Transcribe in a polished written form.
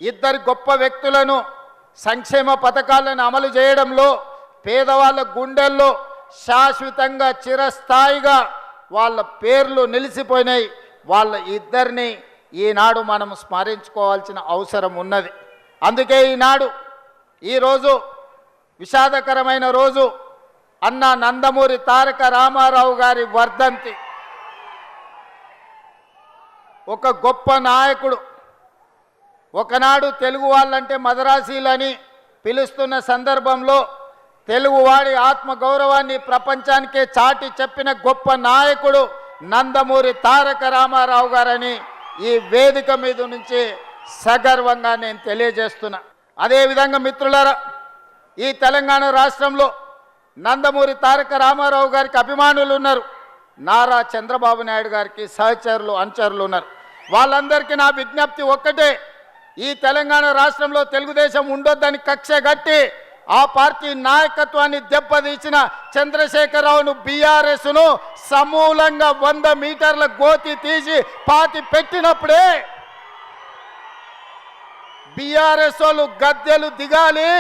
ఇద్దరు గొప్ప వ్యక్తులను సంక్షేమ పథకాలను అమలు చేయడంలో పేదవాళ్ళ గుండెల్లో శాశ్వతంగా చిరస్థాయిగా వాళ్ళ పేర్లు నిలిచిపోయినాయి. వాళ్ళ ఇద్దరిని ఈనాడు మనం స్మరించుకోవాల్సిన అవసరం ఉన్నది. అందుకే ఈరోజు విషాదకరమైన రోజు. అన్న నందమూరి తారక రామారావు గారి వర్ధంతి. ఒక గొప్ప నాయకుడు. ఒకనాడు తెలుగు వాళ్ళంటే మదరాసీలని పిలుస్తున్న సందర్భంలో తెలుగువాడి ఆత్మగౌరవాన్ని ప్రపంచానికే చాటి చెప్పిన గొప్ప నాయకుడు నందమూరి తారక రామారావు గారని ఈ వేదిక మీద నుంచి సగర్వంగా నేను తెలియజేస్తున్నా. అదేవిధంగా మిత్రులారా, ఈ తెలంగాణ రాష్ట్రంలో నందమూరి తారక రామారావు గారికి అభిమానులు ఉన్నారు. నారా చంద్రబాబు నాయుడు గారికి సహచరులు అనుచరులు ఉన్నారు. వాళ్ళందరికీ నా విజ్ఞప్తి ఒక్కటే, ఈ తెలంగాణ రాష్ట్రంలో తెలుగుదేశం ఉండొద్దని కక్ష గట్టి ఆ పార్టీ నాయకత్వాన్ని దెబ్బతీసిన చంద్రశేఖరరావును బీఆర్ఎస్ను సమూలంగా 100 మీటర్ల గోతి తీసి పాతి పెట్టినప్పుడే బీఆర్ఎస్ వాళ్ళు గద్దెలు దిగాలి.